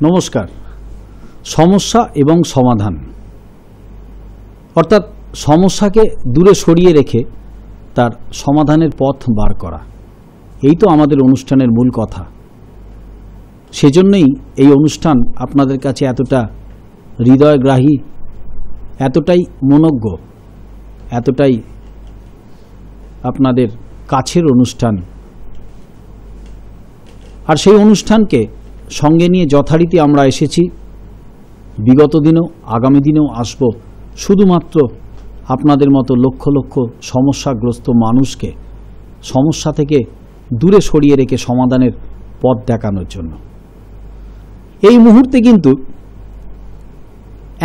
নমস্কার। সমস্যা এবং সমাধান অর্থাৎ সমস্যাকে দূরে সরিয়ে রেখে তার সমাধানের পথ বার করা, এই তো আমাদের অনুষ্ঠানের মূল কথা। সেজন্যই এই অনুষ্ঠান আপনাদের কাছে এতটা হৃদয়গ্রাহী, এতটাই মনোজ্ঞ, এতটাই আপনাদের কাছের অনুষ্ঠান। আর সেই অনুষ্ঠানকে সঙ্গে নিয়ে যথারীতি আমরা এসেছি, বিগত দিনেও আগামী দিনেও আসব, শুধুমাত্র আপনাদের মতো লক্ষ লক্ষ সমস্যাগ্রস্ত মানুষকে সমস্যা থেকে দূরে সরিয়ে রেখে সমাধানের পথ দেখানোর জন্য। এই মুহূর্তে কিন্তু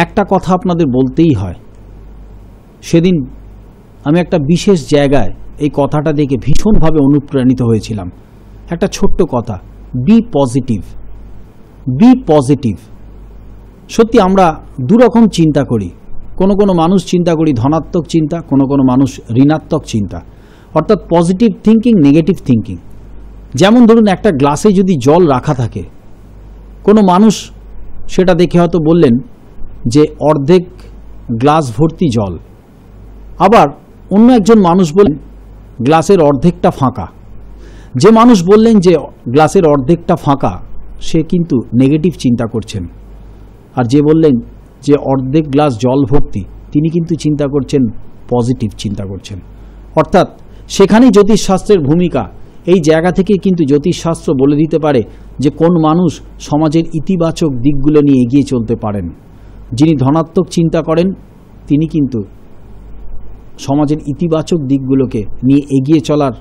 একটা কথা আপনাদের বলতেই হয়। সেদিন আমি একটা বিশেষ জায়গায় এই কথাটা দেখে ভীষণভাবে অনুপ্রাণিত হয়েছিলাম। একটা ছোট্ট কথা, বি পজিটিভ, বি পজিটিভ। সত্যি আমরা দুরকম চিন্তা করি। কোনো মানুষ চিন্তা করি ধনাত্মক চিন্তা, কোনো মানুষ ঋণাত্মক চিন্তা, অর্থাৎ পজিটিভ থিঙ্কিং, নেগেটিভ থিঙ্কিং। যেমন ধরুন, একটা গ্লাসে যদি জল রাখা থাকে, কোনো মানুষ সেটা দেখে হয়তো বললেন যে অর্ধেক গ্লাস ভর্তি জল, আবার অন্য একজন মানুষ বললেন গ্লাসের অর্ধেকটা ফাঁকা। যে মানুষ বললেন যে গ্লাসের অর্ধেকটা ফাঁকা, সে কিন্তু নেগেটিভ চিন্তা করছেন, আর যে বললেন যে অর্ধেক গ্লাস জল ভর্তি, তিনি কিন্তু চিন্তা করছেন পজিটিভ চিন্তা করছেন। অর্থাৎ সেখানেই জ্যোতিষশাস্ত্রের ভূমিকা। এই জায়গা থেকে কিন্তু জ্যোতিষশাস্ত্র বলে দিতে পারে যে কোন মানুষ সমাজের ইতিবাচক দিকগুলো নিয়ে এগিয়ে চলতে পারেন। যিনি ধনাত্মক চিন্তা করেন, তিনি কিন্তু সমাজের ইতিবাচক দিকগুলোকে নিয়ে এগিয়ে চলার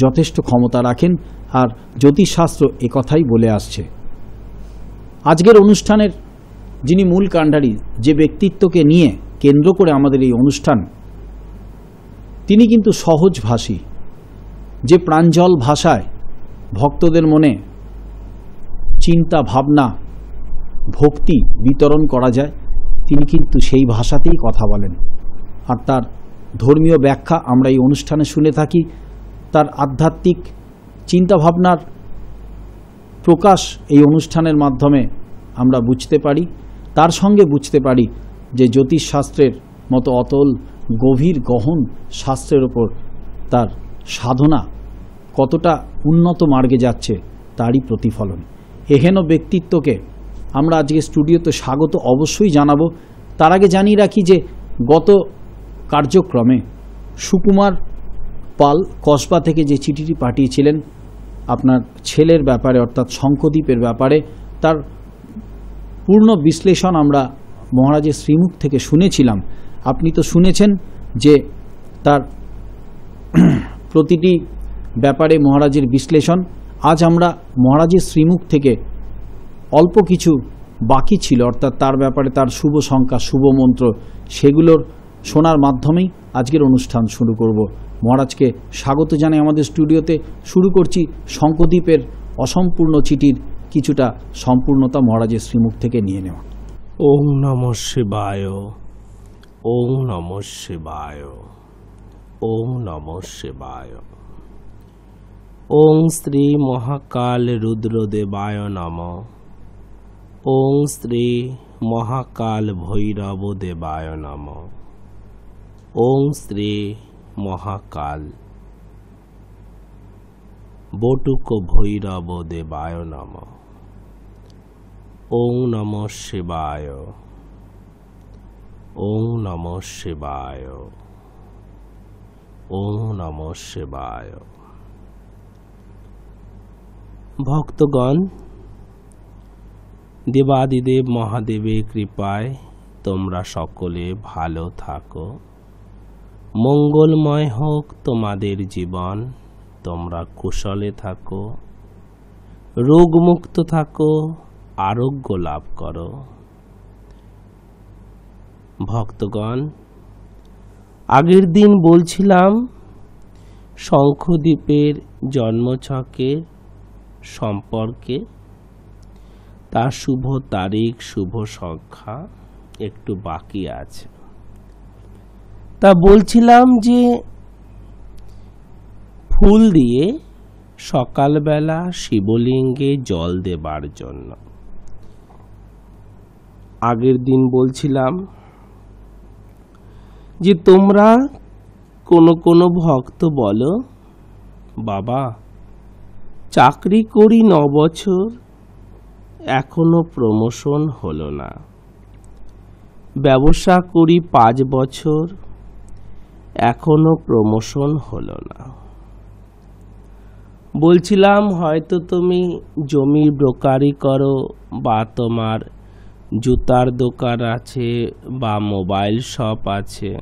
যথেষ্ট ক্ষমতা রাখেন। আর জ্যোতিষশাস্ত্র একথাই বলে আসছে। আজকের অনুষ্ঠানের যিনি মূল কাণ্ডারি, যে ব্যক্তিত্বকে নিয়ে কেন্দ্র করে আমাদের এই অনুষ্ঠান, তিনি কিন্তু সহজভাষী, যে প্রাঞ্জল ভাষায় ভক্তদের মনে চিন্তা, ভাবনা, ভক্তি বিতরণ করা যায়, তিনি কিন্তু সেই ভাষাতেই কথা বলেন। আর তার ধর্মীয় ব্যাখ্যা আমরা এই অনুষ্ঠানে শুনে থাকি। তার আধ্যাত্মিক চিন্তাভাবনার প্রকাশ এই অনুষ্ঠানের মাধ্যমে আমরা বুঝতে পারি। তার সঙ্গে বুঝতে পারি যে জ্যোতিষশাস্ত্রের মতো অতল গভীর গহন শাস্ত্রের ওপর তার সাধনা কতটা উন্নত মার্গে যাচ্ছে, তারই প্রতিফলন। এহেন ব্যক্তিত্বকে আমরা আজকে স্টুডিওতে স্বাগত অবশ্যই জানাবো। তার আগে জানিয়ে রাখি যে গত কার্যক্রমে সুকুমার পাল কসবা থেকে যে চিঠিটি পাঠিয়েছিলেন আপনার ছেলের ব্যাপারে, অর্থাৎ শঙ্খদ্বীপের ব্যাপারে, তার পূর্ণ বিশ্লেষণ আমরা মহারাজের শ্রীমুখ থেকে শুনেছিলাম। আপনি তো শুনেছেন যে তার প্রতিটি ব্যাপারে মহারাজের বিশ্লেষণ। আজ আমরা মহারাজের শ্রীমুখ থেকে অল্প কিছু বাকি ছিল, অর্থাৎ তার ব্যাপারে তার শুভ সংখ্যা, শুভ মন্ত্র, সেগুলোর শোনার মাধ্যমেই আজকের অনুষ্ঠান শুরু করব। মহারাজকে স্বাগত জানাই আমাদের স্টুডিওতে। শুরু করছি শঙ্খদ্বীপের অসম্পূর্ণ চিঠির কিছুটা সম্পূর্ণতা মহারাজের শ্রীমুখ থেকে নিয়ে নেওয়া। ওং নমঃ শিবায়, ওং নমঃ শিবায়, ওং নমঃ শিবায়। ওং শ্রী মহাকাল রুদ্রদেবায় নমঃ, ওং শ্রী মহাকাল ভৈরব দেবায় নমঃ, ওং শ্রী মহাকাল বটুক ভৈরব দেবায় নমঃ। ওং নমঃ শিবায়, ওং নমঃ শিবায়, ওং নমঃ শিবায়। ভক্তগণ, দেবাদিদেব মহাদেবের কৃপায় তোমরা সকলে ভালো থাকো, মঙ্গলময় হোক তোমাদের জীবন, তোমরা কুশলে থাকো, রোগমুক্ত থাকো, আরোগ্য লাভ করো। ভক্তগণ, আগের দিন বলছিলাম শঙ্খদ্বীপের জন্মছকের সম্পর্কে, তার শুভ তারিখ, শুভ সংখ্যা একটু বাকি আছে। তা বলছিলাম যে ফুল দিয়ে সকালবেলা শিবলিঙ্গে জল দেবার জন্য আগের দিন বলছিলাম যে তোমরা কোনো ভক্ত বলো, বাবা চাকরি করি 9 বছর, এখনো প্রমোশন হলো না। ব্যবসা করি 5 বছর, এখনো প্রমোশন হলো না। বলছিলাম হয়তো তুমি জমির ব্রোকারি করো, বা তোমার জুতার দোকান আছে, বা মোবাইল শপ আছে,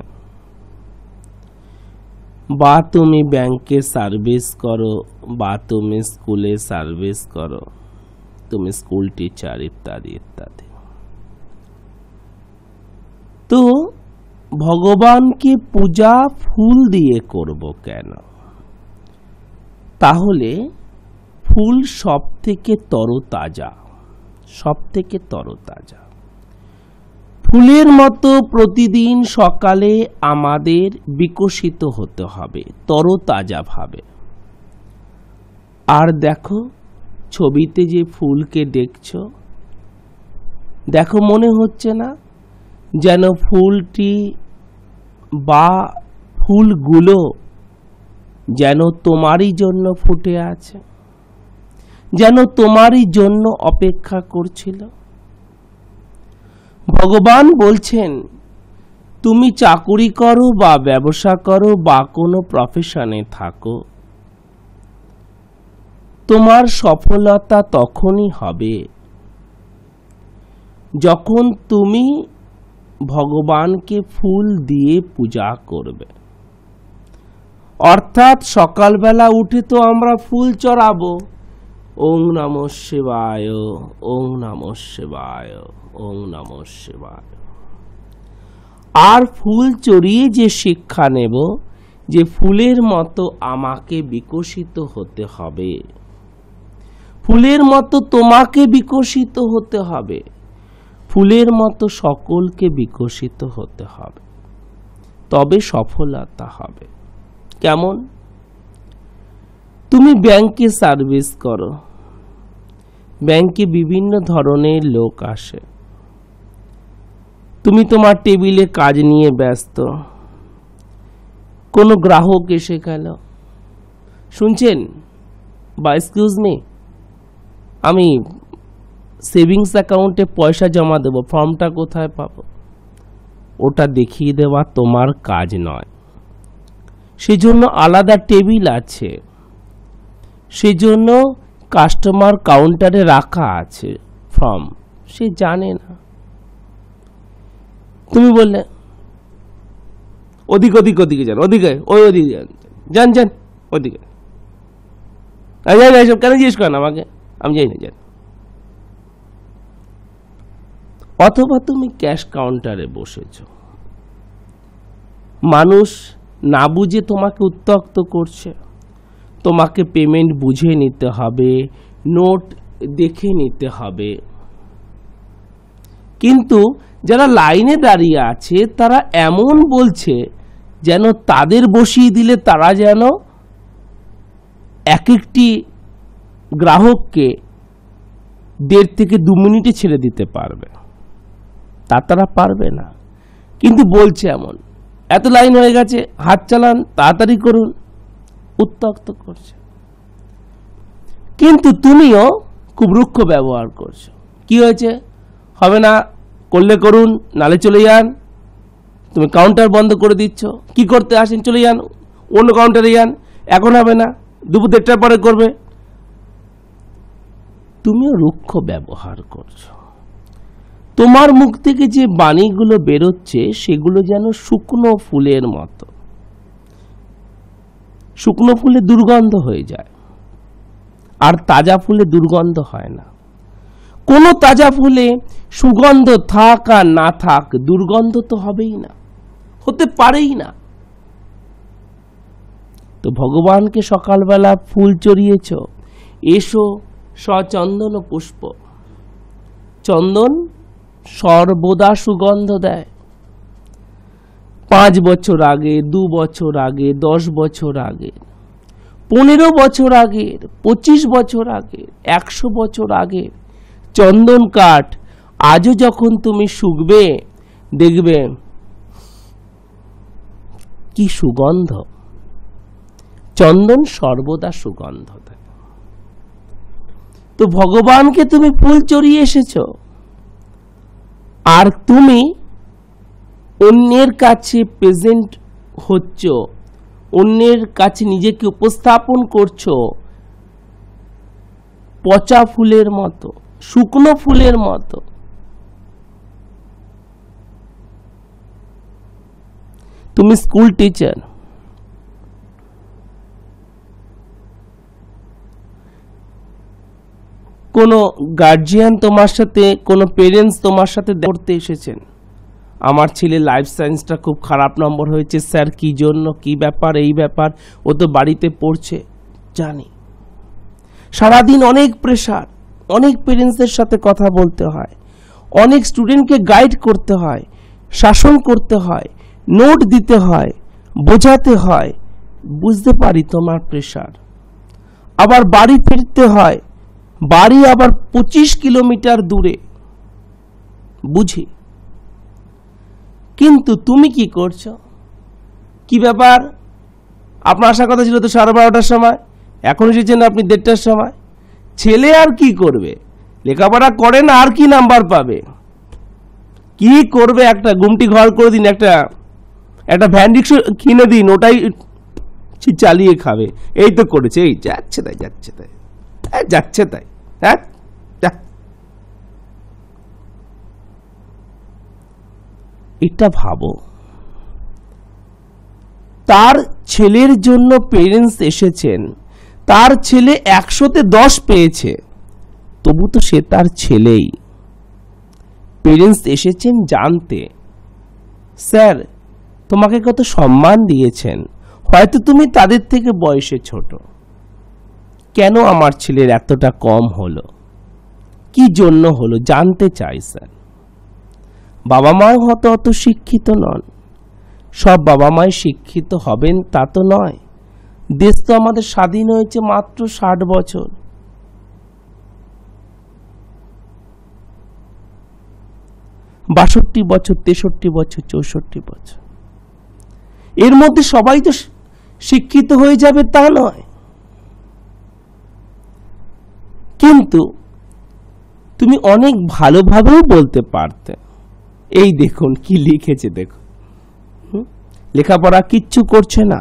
বা তুমি ব্যাংকে সার্ভিস করো, বা তুমি স্কুলে সার্ভিস করো, তুমি স্কুল টিচার ইত্যাদি ইত্যাদি। তো ভগবানকে পূজা ফুল দিয়ে করব কেন? তাহলে ফুল সব থেকে তরতাজা, সব থেকে তরতাজা। ফুলের মতো প্রতিদিন সকালে আমাদের বিকশিত হতে হবে তরতাজা ভাবে। আর দেখো ছবিতে যে ফুলকে দেখছো, দেখো মনে হচ্ছে না যেন ফুলটি বা ফুলগুলো যেন তোমারই জন্য ফুটে আছে, যেন তোমারই জন্য অপেক্ষা করছিল। ভগবান বলছেন তুমি চাকুরি করো বা ব্যবসা করো বা কোনো প্রফেশনে থাকো, তোমার সফলতা তখনই হবে যখন তুমি ভগবানকে ফুল দিয়ে পূজা করবে। অর্থাৎ সকালবেলা উঠে তো আমরা ফুল চড়াবো, ওং নমঃ শিবায়, ওং নমঃ শিবায়, ওং নমঃ শিবায়। আর ফুল চড়িয়ে যে শিক্ষা নেব যে ফুলের মতো আমাকে বিকশিত হতে হবে, ফুলের মতো তোমাকে বিকশিত হতে হবে, ফুলের মতো সকলকে বিকশিত হতে হবে, তবে সফলতা হবে। কেমন? তুমি ব্যাংকে সার্ভিস করো, ব্যাংকে বিভিন্ন ধরনের লোক আসে, তুমি তোমার টেবিলে কাজ নিয়ে ব্যস্ত, কোনো গ্রাহক এসে গেল, শুনছেন বা এক্সকিউজ মি, আমি সেভিংস অ্যাকাউন্টে পয়সা জমা দেব, ফর্মটা কোথায় পাবো? ওটা দেখিয়ে দেওয়া তোমার কাজ নয়, সেজন্য আলাদা টেবিল আছে, সেজন্য কাস্টমার কাউন্টারে রাখা আছে ফর্ম, সে জানে না। তুমি বললে ওদিকে যান, ওদিকে যান, যান ওদিকে, কেন জিজ্ঞেস করেন আমাকে? আমি যাই না, যান। অথবা তুমি ক্যাশ কাউন্টারে বসেছ, মানুষ না বুঝে তোমাকে উত্ত্যক্ত করছে, তোমাকে পেমেন্ট বুঝে নিতে হবে, নোট দেখে নিতে হবে, কিন্তু যারা লাইনে দাঁড়িয়ে আছে তারা এমন বলছে যেন তাদের বসিয়ে দিলে তারা যেন এক একটি গ্রাহককে 1.5 থেকে 2 মিনিটে ছেড়ে দিতে পারবে, তা তারা পারবে না, কিন্তু বলছে এমন, এত লাইন হয়ে গেছে, হাত চালান, তাড়াতাড়ি করুন, উত্ত্যক্ত করছে। কিন্তু তুমিও খুব রুক্ষ ব্যবহার করছো। কি হয়েছে? হবে না, করলে করুন, নালে চলে যান। তুমি কাউন্টার বন্ধ করে দিচ্ছ, কি করতে আসেন, চলে যান, অন্য কাউন্টারে যান, এখন হবে না, দুপুর 1টার পরে করবে। তুমিও রুক্ষ ব্যবহার করছো। তোমার মুখ থেকে যে বাণীগুলো বেরোচ্ছে সেগুলো যেন শুকনো ফুলের মতো, শুকনো ফুলে দুর্গন্ধ হয়ে যায়, আর তাজা ফুলে দুর্গন্ধ হয় না। কোনো তাজা ফুলে সুগন্ধ থাক আর না থাক, দুর্গন্ধ তো হবেই না, হতে পারেই না। তো ভগবানকে সকালবেলা ফুল চড়িয়েছ, এসো সচন্দন পুষ্প। চন্দন সর্বদা সুগন্ধ দেয়। 5 বছর আগে, 2 বছর আগে, 10 বছর আগে, 15 বছর আগে, 25 বছর আগে, 100 বছর আগে চন্দন কাঠ আজও যখন তুমি শুকবে দেখবে কি সুগন্ধ, চন্দন সর্বদা সুগন্ধ থাকে। তো ভগবানকে তুমি ফুল চড়িয়ে এসেছো, আর তুমি অন্যের কাছে প্রেজেন্ট হচ্ছ, অন্যের কাছে নিজেকে উপস্থাপন করছো পচা ফুলের মতো, শুকনো ফুলের মতো। তুমি স্কুল টিচার, কোনো গার্জিয়ান তোমার সাথে, কোনো পেরেন্টস তোমার সাথে পড়তে এসেছেন, আমার ছেলে লাইফ সায়েন্সটা খুব খারাপ নম্বর হয়েছে স্যার, কি জন্য, কি ব্যাপার, এই ব্যাপার, ও তো বাড়িতে পড়ছে। জানি সারাদিন অনেক প্রেশার, অনেক পেরেন্টসদের সাথে কথা বলতে হয়, অনেক স্টুডেন্টকে গাইড করতে হয়, শাসন করতে হয়, নোট দিতে হয়, বোঝাতে হয়। বুঝতে পারি তোমার প্রেশার। আবার বাড়ি ফিরতে হয়, বাড়ি আবার 25 কিলোমিটার দূরে, বুঝি। কিন্তু তুমি কি করছো? কি ব্যাপার, আপনার আসার কথা ছিল তো 12:30টার সময়, এখন এসেছেন আপনি 1:30টার সময়। ছেলে আর কি করবে, লেখাপড়া করে না, আর কি নাম্বার পাবে, কি করবে? একটা গুমটি ঘর করে দিন, একটা ভ্যান রিক্সা কিনে দিন, ওটাই চালিয়ে খাবে। এই তো করেছে, এই যাচ্ছে তাই, যাচ্ছে তাই, যাচ্ছে তাই। হ্যাঁ, এটা ভাবো, তার ছেলের জন্য পেরেন্টস এসেছেন, তার ছেলে 100-তে 10 পেয়েছে, তবু তো সে তার ছেলেই। পেরেন্টস এসেছেন জানতে, স্যার তোমাকে কত সম্মান দিয়েছেন, হয়তো তুমি তাদের থেকে বয়সে ছোট, কেন আমার ছেলের এতটা কম হলো, কি জন্য হলো, জানতে চাই স্যার। বাবা মা হয়তো অত শিক্ষিত নন, সব বাবা মাই শিক্ষিত হবেন তা তো নয়। দেশ তো আমাদের স্বাধীন হয়েছে মাত্র 60 বছর। বাষট্টি বছর, 63 বছর, 64 বছর, এর মধ্যে সবাই তো শিক্ষিত হয়ে যাবে তা নয়। কিন্তু তুমি অনেক ভালোভাবেও বলতে পারতে। এই দেখুন কি লিখেছে, দেখুন, লেখাপড়া কিচ্ছু করছে না,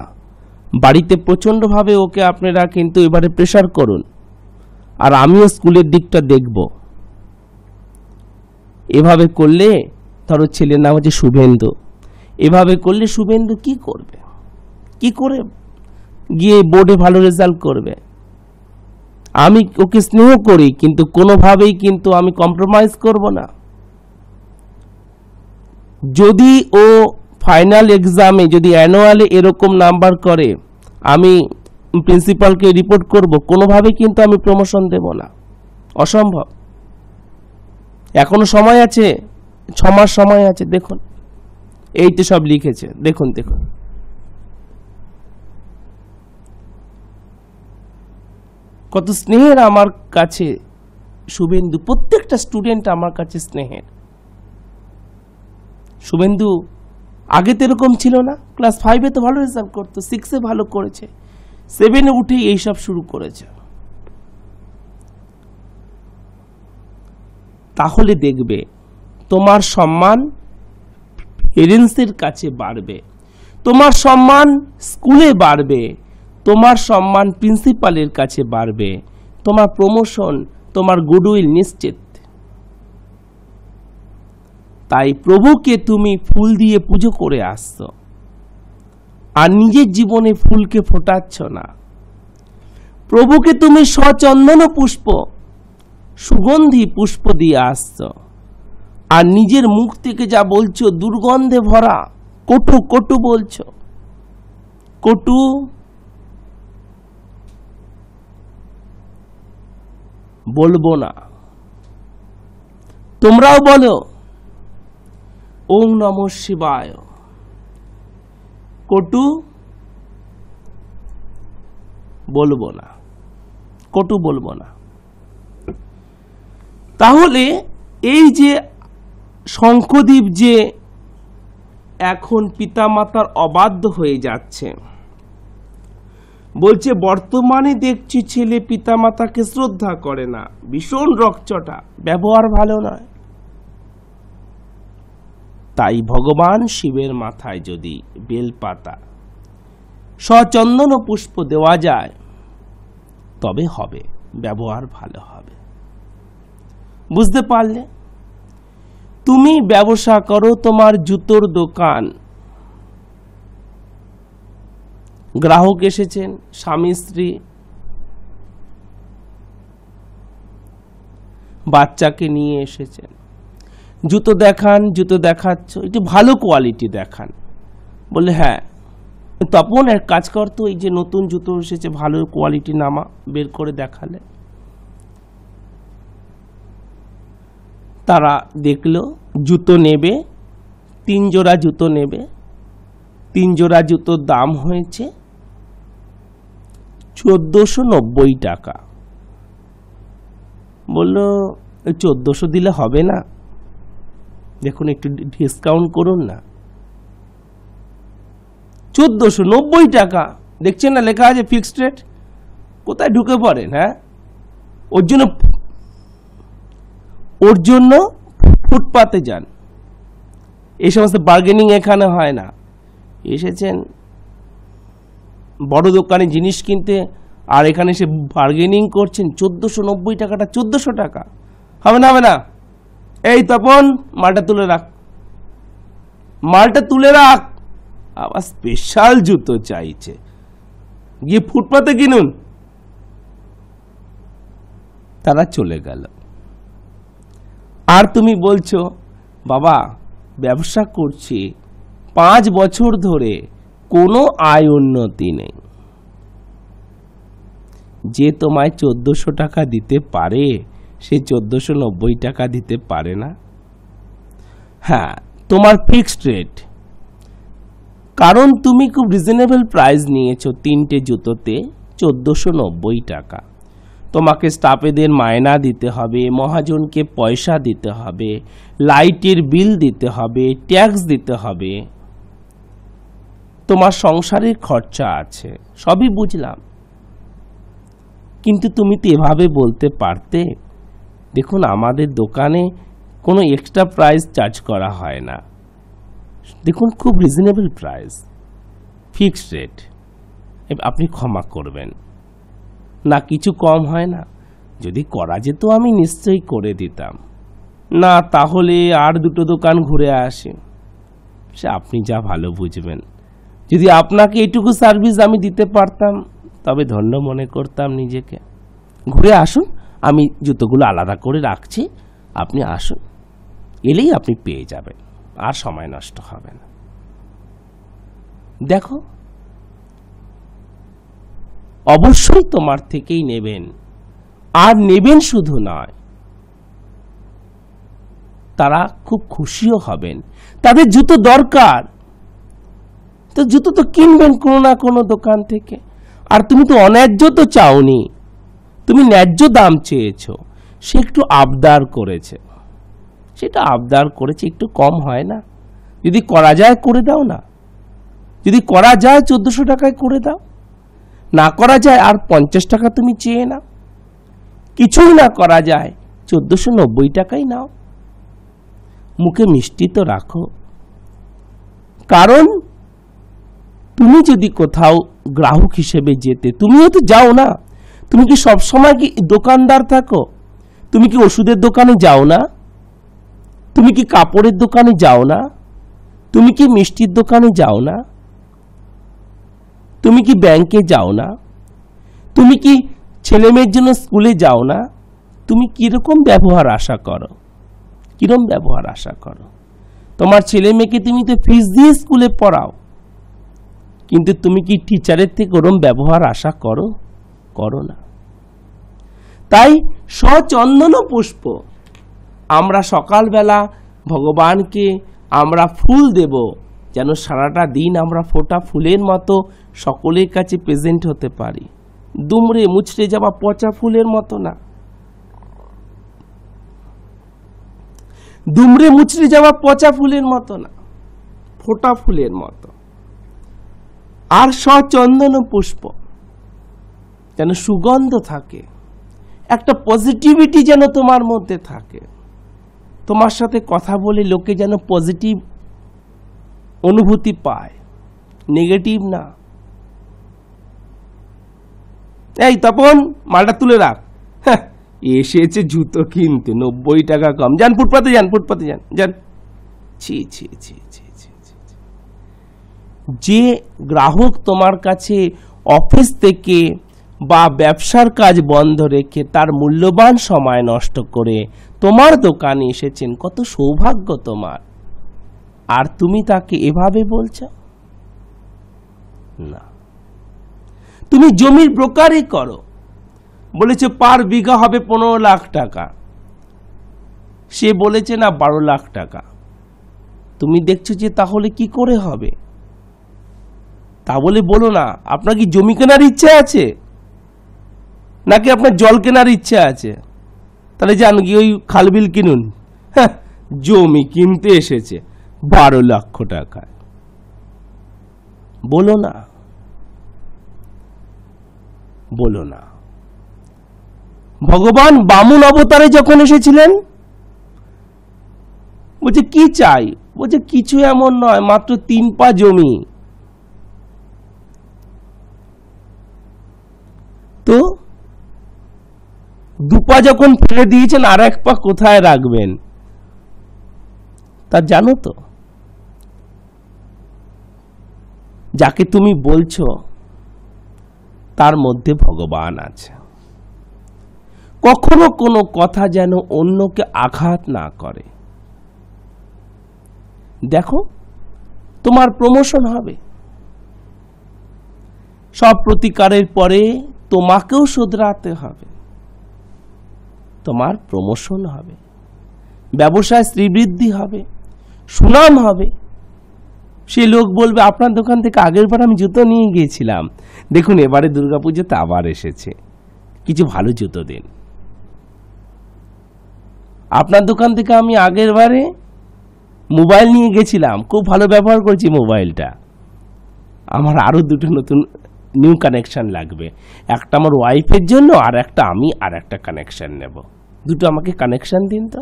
বাড়িতে প্রচন্ডভাবে ওকে আপনারা কিন্তু এবারে প্রেসার করুন, আর আমিও স্কুলের দিকটা দেখব। এভাবে করলে, ধরো ছেলের নাম হচ্ছে শুভেন্দু, এভাবে করলে শুভেন্দু কি করবে, কি করে গিয়ে বোর্ডে ভালো রেজাল্ট করবে? আমি ওকে স্নেহ করি, কিন্তু কোনোভাবেই কিন্তু আমি কম্প্রোমাইজ করব না। যদি ও ফাইনাল এক্সামে, যদি অ্যানুয়ালে এরকম নাম্বার করে, আমি প্রিন্সিপালকে রিপোর্ট করব, কোনোভাবেই কিন্তু আমি প্রমোশন দেব না, অসম্ভব। এখনো সময় আছে, 6 মাস সময় আছে। দেখুন এই তো সব লিখেছে, দেখুন দেখুন, কত স্নেহের আমার কাছে শুভেন্দু, প্রত্যেকটা স্টুডেন্ট আমার কাছে স্নেহের। শুভেন্দু আগে তো এরকম ছিল না, ক্লাস 5-এ তো ভালো রেজাল্ট করতো, 6-এ ভালো করেছে, 7-এ উঠেই এইসব শুরু করেছে। তাহলে দেখবে তোমার সম্মান পেরেন্টসের কাছে বাড়বে, তোমার সম্মান স্কুলে বাড়বে, তোমার সম্মান প্রিন্সিপালের কাছে বাড়বে, তোমার প্রমোশন, তোমার গুডউইল নিশ্চিত। তাই প্রভুকে তুমি ফুল দিয়ে পুজো করে আসছো, আর নিজের জীবনে ফুলকে ফোটাচ্ছ না। প্রভুকে তুমি সচন্দন পুষ্প, সুগন্ধি পুষ্প দিয়ে আসছো, আর নিজের মুখ থেকে যা বলছো দুর্গন্ধে ভরা, কটু কটু বলছো, কটু। বলবো না, তোমরাও বলো ওম নমঃ শিবায়। কটু বলবো না, কটু বলবো না। তাহলে এই যে শঙ্খদ্বীপ যে এখন পিতামাতার অবাধ্য হয়ে যাচ্ছে, বলছে বর্তমানে দেখছি ছেলে পিতামাতাকে শ্রদ্ধা করে না, ভীষণ রকচটা, ব্যবহার ভালো নয়। তাই ভগবান শিবের মাথায় যদি বেলপাতা সচন্দন পুষ্প দেওয়া যায় তবে হবে, ব্যবহার ভালো হবে। বুঝতে পারলে? তুমি ব্যবসা করো, তোমার জুতোর দোকান, গ্রাহক এসেছেন, স্বামী স্ত্রী, বাচ্চাকে নিয়ে এসেছেন, জুতো দেখান, জুতো দেখাচ্ছ, একটু ভালো কোয়ালিটি দেখান। বলে হ্যাঁ তপন এক কাজ করতো, এই যে নতুন জুতো এসেছে ভালো কোয়ালিটি নামা, বের করে দেখালে। তারা দেখলো জুতো নেবে, 3 জোড়া জুতো নেবে, 3 জোড়া জুতোর দাম হয়েছে 1490 টাকা। বললো 1400 দিলে হবে না, দেখুন একটু ডিসকাউন্ট করুন না। 1490 টাকা, দেখছেন না লেখা আছে ফিক্সড রেট? কোথায় ঢুকে পড়েন? হ্যাঁ, ওর জন্য ফুটপাতে যান, এই সমস্ত বার্গেনিং এখানে হয় না। এসেছেন বড় দোকানে জিনিস কিনতে, আর এখানে এসে বার্গেনিং করছেন। 1490 টাকাটা 1400 টাকা হবে না, হবে না। এই তপন মালটা তুলে রাখ, মালটা তুলে রাখ। আবার স্পেশাল জুতো চাইছে, গিয়ে ফুটপাতে কিনুন। তারা চলে গেল। আর তুমি বলছো বাবা ব্যবসা করছি 5 বছর ধরে, কোনো আয় উন্নতি নেই। যে তোমায় 1400 টাকা দিতে পারে সে 1490 টাকা দিতে পারে না। হ্যাঁ, তোমার ফিক্সড রেট, কারণ তুমি খুব রিজনেবল প্রাইস নিয়েছো। 3টে জুতোতে 1490 টাকা। তোমাকে স্টাফেদের মায়না দিতে হবে, মহাজনকে পয়সা দিতে হবে, লাইটের বিল দিতে হবে, ট্যাক্স দিতে হবে, তোমার সংসারের খরচা আছে, সবই বুঝলাম। কিন্তু তুমি তো এভাবে বলতে পারতে, দেখুন আমাদের দোকানে কোনো এক্সট্রা প্রাইস চার্জ করা হয় না, দেখুন খুব রিজনেবল প্রাইস, ফিক্সড রেট, আপনি ক্ষমা করবেন না, কিছু কম হয় না। যদি করা যেত আমি নিশ্চয়ই করে দিতাম। না তাহলে আর 2টো দোকান ঘুরে আসি, সে আপনি যা ভালো বুঝবেন। যদি আপনাকে এইটুকু সার্ভিস আমি দিতে পারতাম তবে ধন্য মনে করতাম নিজেকে। ঘুরে আসুন, আমি জুতোগুলো আলাদা করে রাখছি, আপনি আসুন, এলেই আপনি পেয়ে যাবেন, আর সময় নষ্ট হবে না। দেখো অবশ্যই তোমার থেকেই নেবেন, আর নেবেন শুধু নয়, তারা খুব খুশিও হবেন। তাদের জুতো দরকার, তো জুতো তো কিনবেন কোনো না কোনো দোকান থেকে। আর তুমি তো অন্যায্য তো চাওনি, তুমি ন্যায্য দাম চেয়েছো। সে একটু আবদার করেছে, সেটা আবদার করেছে, একটু কম হয় না? যদি করা যায় করে দাও না, যদি করা যায় 1400 টাকায় করে দাও, না করা যায় আর 50 টাকা তুমি চেয়ে নাও, কিছুই না করা যায় 1490 টাকাই নাও। মুখে মিষ্টি তো রাখো, কারণ তুমি যদি কোথাও গ্রাহক হিসেবে যেতে, তুমিও তো যাও না। তুমি কি সব সময় কি দোকানদার থাকো? তুমি কি ওষুধের দোকানে যাও না? তুমি কি কাপড়ের দোকানে যাও না? তুমি কি মিষ্টির দোকানে যাও না? তুমি কি ব্যাংকে যাও না? তুমি কি ছেলে মেয়ের জন্য স্কুলে যাও না? তুমি কিরকম ব্যবহার আশা করো? কিরকম ব্যবহার আশা করো? তোমার ছেলে মেয়েকে তুমি তো ফিস দিয়ে স্কুলে পড়াও, কিন্তু তুমি কি টিচারের থেকে ওরম ব্যবহার আশা করো? করো না। তাই সচন্দন পুষ্প, আমরা সকালবেলা ভগবানকে আমরা ফুল দেব, যেন সারাটা দিন আমরা ফোটা ফুলের মতো সকলের কাছে প্রেজেন্ট হতে পারি, দুমড়ে মুচড়ে যাওয়া পচা ফুলের মতো না। দুমড়ে মুচড়ে যাওয়া পচা ফুলের মতো না, ফোটা ফুলের মতো। আর সচন্দন পুষ্প, যেন সুগন্ধ থাকে, একটা পজিটিভিটি যেন তোমার মধ্যে থাকে। তোমার সাথে কথা বলে লোকে যেন পজিটিভ অনুভূতি পায়, নেগেটিভ না। এই তপন, মালটা তুলে রাখ, এসেছে জুতো কিনতে, 90 টাকা কম। যান ফুটপাতে যান, ফুটপাতে যান, যান। ছি ছি ছি ছি ছি ছি। যে গ্রাহক তোমার কাছে অফিস থেকে বা ব্যবসার কাজ বন্ধ রেখে তার মূল্যবান সময় নষ্ট করে তোমার দোকানে এসেছেন, কত সৌভাগ্য তোমার। আর তুমি তাকে এভাবে বলছো না। তুমি জমির ব্রোকারি করো, বলেছে পার বিঘা হবে 15 লাখ টাকা, সে বলেছে না 12 লাখ টাকা। তুমি দেখছো যে তাহলে কি করে হবে, তা বলে বলো না। আপনার কি জমি কেনার ইচ্ছা আছে, নাকি আপনার জল কেনার ইচ্ছা আছে? তাহলে যান গিয়ে ওই খালবিল কিনুন। জমি কিনতে এসেছে 12 লক্ষ টাকায়, বলো না, বলো না। ভগবান বামুন অবতারে যখন এসেছিলেন, বলছে কি চাই, বলছে কিছু এমন নয়, মাত্র 3 পা জমি। তো 2 পা যখন ফেলে দিয়েছেন, আর 1 পা কোথায় রাখবেন তা জানো তো? যাকে তুমি বলছো তার মধ্যে ভগবান আছে। কখনো কোনো কথা যেন অন্যকে আঘাত না করে। দেখো, তোমার প্রমোশন হবে। সব প্রতিকারের পরে তোমাকেও শুধরাতে হবে, তোমার প্রমোশন হবে, ব্যবসায় শ্রীবৃদ্ধি হবে, সুনাম হবে। সে লোক বলবে আপনার দোকান থেকে আগের বার আমি জুতো নিয়ে গিয়েছিলাম, দেখুন এবারে দুর্গাপুজোতে আবার এসেছে, কিছু ভালো জুতো দিন। আপনার দোকান থেকে আমি আগের বারে মোবাইল নিয়ে গেছিলাম, খুব ভালো ব্যবহার করছি মোবাইলটা, আমার আরো 2টো নতুন নিউ কানেকশন লাগবে, একটা আমার ওয়াইফের জন্য আর একটা আমি আর একটা কানেকশন নেব, 2টো আমাকে কানেকশন দিন। তো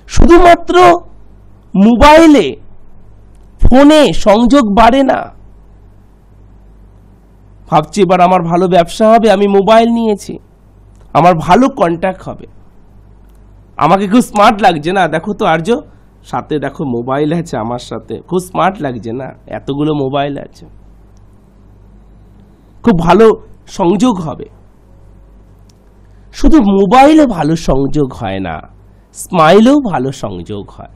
শুধুমাত্র মোবাইলে ফোনে সংযোগ বাড়ে না। ভাবছি এবার আমার ভালো ব্যবসা হবে, আমি মোবাইল নিয়েছি, আমার ভালো কন্ট্যাক্ট হবে, আমাকে খুব স্মার্ট লাগছে না, দেখো তো আর্য সাথে দেখো মোবাইল আছে আমার সাথে, খুব স্মার্ট লাগছে না, এতগুলো মোবাইল আছে, খুব ভালো সংযোগ হবে। শুধু মোবাইলে ভালো সংযোগ হয় না, স্মাইলেও ভালো সংযোগ হয়,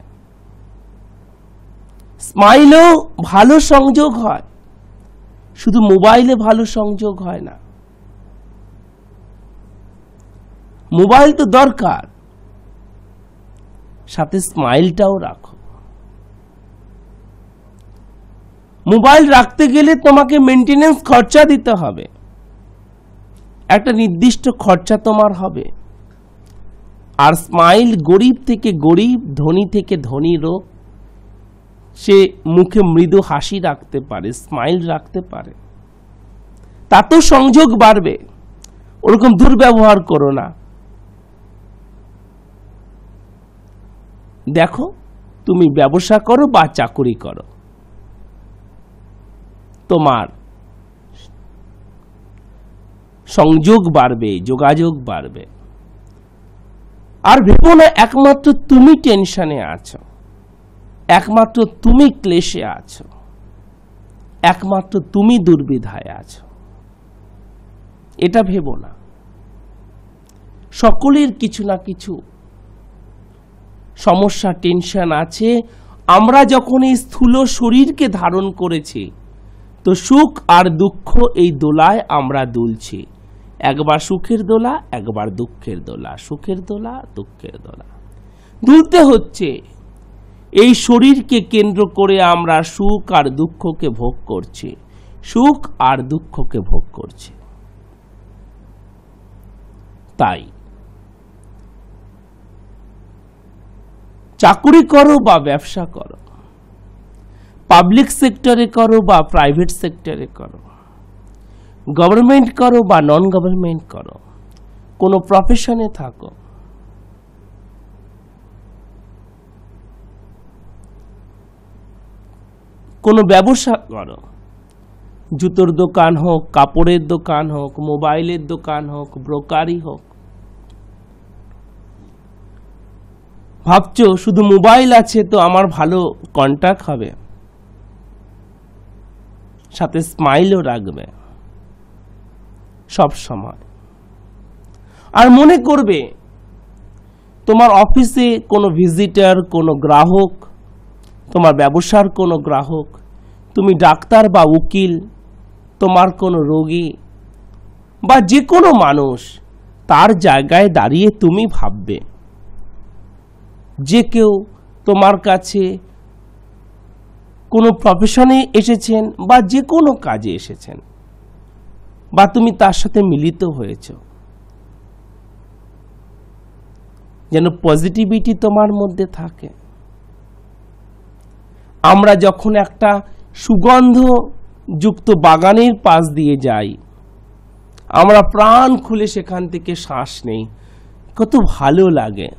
স্মাইলেও ভালো সংযোগ হয়, শুধু মোবাইলে ভালো সংযোগ হয় না। মোবাইল তো দরকার, সাথে স্মাইলটাও রাখো। মোবাইল রাখতে গেলে তোমাকে মেইনটেনেন্স খরচা দিতে হবে, একটা নির্দিষ্ট খরচা তোমার হবে। আর স্মাইল গরিব থেকে গরিব, ধনী থেকে ধনী লোক, সে মুখে মৃদু হাসি রাখতে পারে, স্মাইল রাখতে পারে, তাতেও সংযোগ বাড়বে। ওরকম দুর্ব্যবহার করো না। দেখো, তুমি ব্যবসা করো বা চাকুরি করো, তোমার সংযোগ বাড়বে, যোগাযোগ বাড়বে। আর ভেবো না একমাত্র তুমি টেনশনে আছো, একমাত্র তুমি ক্লেশে আছো, একমাত্র তুমি দুর্বিধায় আছো, এটা ভেবো না। সকলের কিছু না কিছু সমস্যা, টেনশন আছে। আমরা যখন এই স্থূল শরীরকে ধারণ করেছি, তো সুখ আর দুঃখ এই দোলায় আমরা দুলছি, একবার সুখের দোলা, একবার দুঃখের দোলা, সুখের দোলা, দুঃখের দোলা দুলতে হচ্ছে। এই শরীরকে কেন্দ্র করে আমরা সুখ আর দুঃখকে ভোগ করছি, সুখ আর দুঃখকে ভোগ করছি। তাই চাকুরি করো বা ব্যবসা করো, পাবলিক সেক্টরে করো বা প্রাইভেট সেক্টরে করো, গভর্নমেন্ট করো বা নন গভর্নমেন্ট করো, কোনো প্রফেশনে থাকো, কোনো ব্যবসা করো, জুতোর দোকান হোক, কাপড়ের দোকান হোক, মোবাইলের দোকান হোক, ব্রোকারি হোক, ভাবছো শুধু মোবাইল আছে তো আমার ভালো কন্টাক্ট হবে, সাথে স্মাইলও রাখবে সব সময়। আর মনে করবে তোমার অফিসে কোনো ভিজিটার, কোনো গ্রাহক, তোমার ব্যবসার কোনো গ্রাহক, তুমি ডাক্তার বা উকিল, তোমার কোনো রোগী বা যে কোনো মানুষ, তার জায়গায় দাঁড়িয়ে তুমি ভাববে যে কেউ তোমার কাছে কোনো প্রফেশনে এসেছেন বা যে কোনো কাজে এসেছেন, বা তুমি তার সাথে মিলিত হয়েছ, যেন পজিটিভিটি তোমার মধ্যে থাকে। আমরা যখন একটা সুগন্ধযুক্ত বাগানের পাশ দিয়ে যাই, আমরা প্রাণ খুলে সেখান থেকে শ্বাস নেই, কত ভালো লাগে।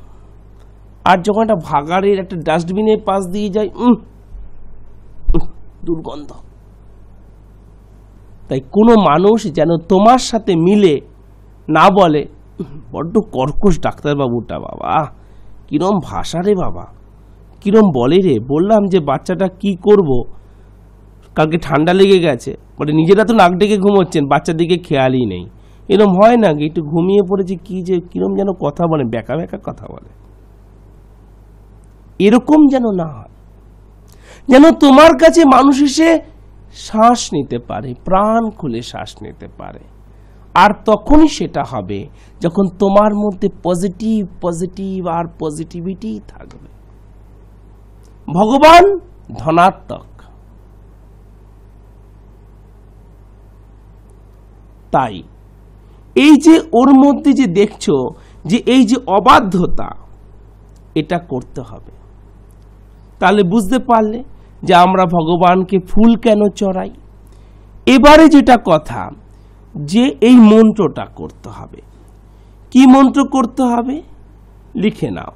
আর যখন একটা ভাগাড়ের একটা ডাস্টবিনের পাশ দিয়ে যাই, দুর্গন্ধ। তাই কোনো মানুষ যেন তোমার সাথে মিলে না বলে, বড্ড কর্কশ ডাক্তারবাবুটা, বাবা কিরম ভাষা রে বাবা, কিরম বলে রে, বললাম যে বাচ্চাটা কি করব, কালকে ঠান্ডা লেগে গেছে, বলে নিজেরা তো নাক ডেকে ঘুমোচ্ছেন, বাচ্চার দিকে খেয়ালই নেই। এরম হয় না, একটু ঘুমিয়ে পড়েছে, কি যে কিরম যেন কথা বলে, বেকা বেকা কথা বলে। এরকম যেন না হয়, যেন তোমার কাছে মানুষ এসে শ্বাস নিতে পারে, প্রাণ খুলে শ্বাস নিতে পারে। আর তখনই সেটা হবে যখন তোমার মধ্যে পজিটিভ পজিটিভ আর পজিটিভিটি থাকবে। ভগবান ধনাত্মক, তাই এই যে ওর মধ্যে যে দেখছো যে এই যে অবাধ্যতা, এটা করতে হবে। তাহলে বুঝতে পারলে যে আমরা ভগবানকে ফুল কেন চড়াই। এবারে যেটা কথা, যে এই মন্ত্রটা করতে হবে। কি মন্ত্র করতে হবে লিখে নাও।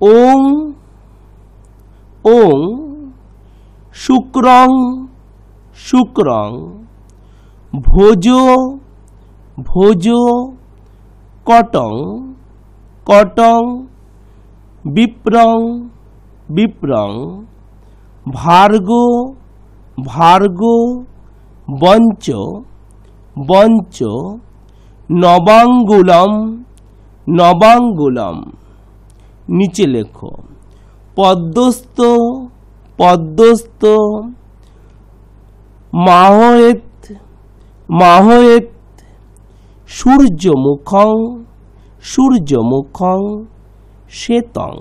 ওং ওং শুক্রং শুক্রং ভোজ ভোজ কটং কটং বিপ্রং বিপ্রং ভার্গো ভার্গো বঞ্চ বঞ্চ নবাঙ্গুলম নবাঙ্গুলম। নিচে লেখো পদ্মস্ত পদ্মস্ত মাহয়েত মাহয়েত সূর্যমুখং সূর্যমুখং শ্বেতং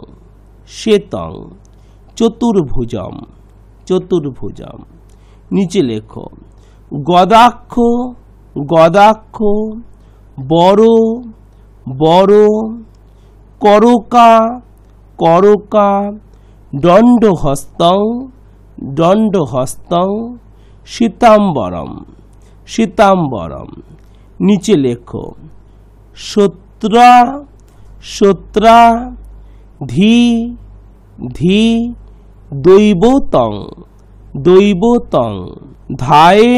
শ্বেতং চতুর্ভুজম চতুর্ভুজম। নিচে লেখো গদাক্ষ গদাক্ষ বড় বড় করকা করকা দণ্ডহস্তং দণ্ডহস্তং শীতাম্বরম শীতাম্বরম। নিচে লেখো সত্রা সত্রা ধী ধী দৈবতং দৈবতং ধায়ে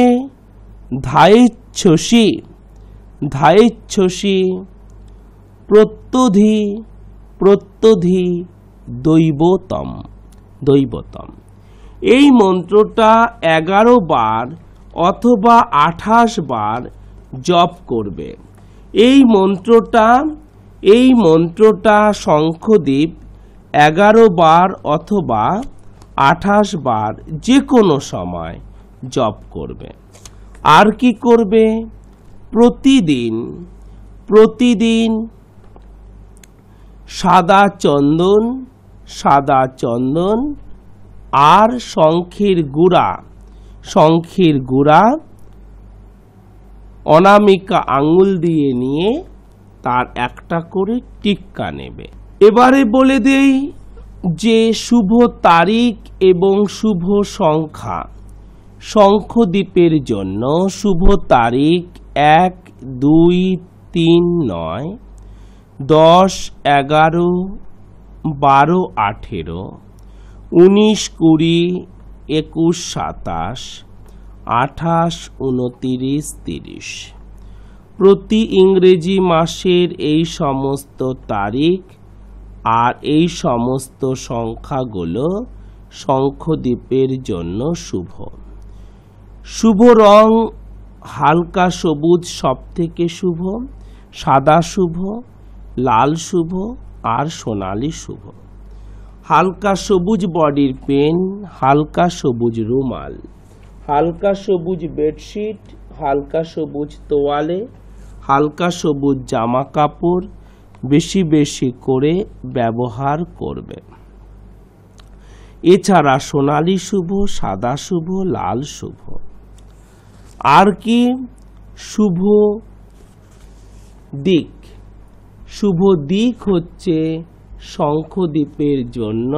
ধায়েচ্ছসি ধায়েচ্ছসি প্রত্যধি প্রত্যধি দৈবতম দৈবতম। এই মন্ত্রটা 11 বার অথবা 28 বার জপ করবে। এই মন্ত্রটা শঙ্খদ্বীপ 11 বার অথবা 28 বার যে কোনো সময় জপ করবে। আর কি করবে, প্রতিদিন প্রতিদিন সাদা চন্দন আর শঙ্খের গুড়া অনামিকা আঙ্গুল দিয়ে নিয়ে তার একটা করে টিক্কা নেবে। এবারে বলে দেই যে শুভ তারিখ এবং শুভ সংখ্যা শঙ্খদ্বীপের জন্য শুভ তারিখ 1, 2, 3, 9, 10, 11, 12, 18, 19, 20, 21, 27, 28, 29, 30 প্রতি ইংরেজি মাসের এই সমস্ত তারিখ আর এই সমস্ত সংখ্যাগুলো শঙ্খদ্বীপের জন্য শুভ। শুভ রং হালকা সবুজ সবথেকে শুভ, সাদা শুভ, লাল শুভ আর সোনালী শুভ। হালকা সবুজ বডির পেন, হালকা সবুজ রুমাল, হালকা সবুজ বেডশিট, হালকা সবুজ তোয়ালে, হালকা সবুজ জামা কাপড় বেশি বেশি করে ব্যবহার করবে। এছাড়া সোনালী শুভ, সাদা শুভ, লাল শুভ। আর কি শুভ দিক? শুভ দিক হচ্ছে শঙ্খদ্বীপের জন্য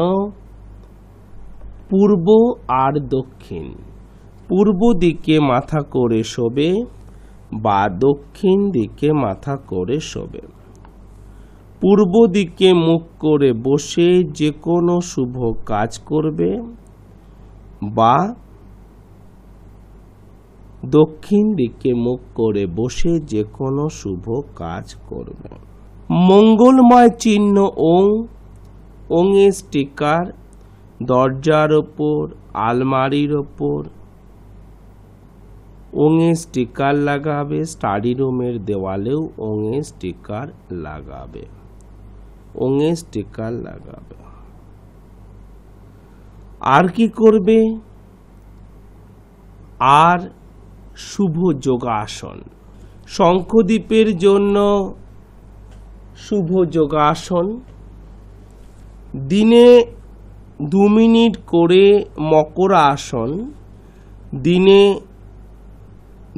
পূর্ব আর দক্ষিণ। পূর্ব দিকে মাথা করে শোবে বা দক্ষিণ দিকে মাথা করে শোবে। পূর্ব দিকে মুখ করে বসে যে কোনো শুভ কাজ করবে বা দক্ষিণ দিকে মুখ করে বসে যে কোনো শুভ কাজ করবে। মঙ্গলময় চিহ্ন ওং, ওঙের স্টিকার দরজার ওপর, আলমারির ওপর ওঙের স্টিকার লাগাবে, স্টাডি রুমের দেওয়ালেও ওঙের স্টিকার লাগাবে, ওঙের স্টিকার লাগাবে। আর কি করবে? আর শুভ যোগাসন। শঙ্খদ্বীপের জন্য শুভ যোগাসন। দিনে 2 মিনিট করে মকরাসন, দিনে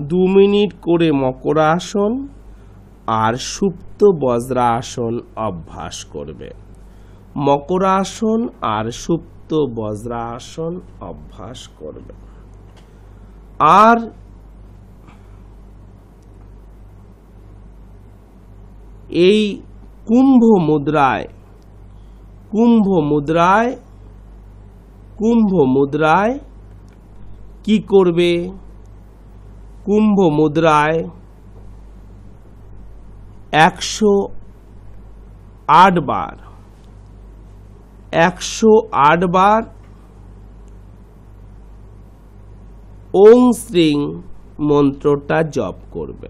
2 মিনিট করে মকরাসন আর সুপ্ত বজ্রাসন অভ্যাস করবে। মকরাসন আর সুপ্ত বজ্রাসন অভ্যাস করবে। আর এই কুম্ভ মুদ্রায় কি করবে? কুম্ভ মুদ্রায় 108 বার ওং শ্রীং মন্ত্রটা জপ করবে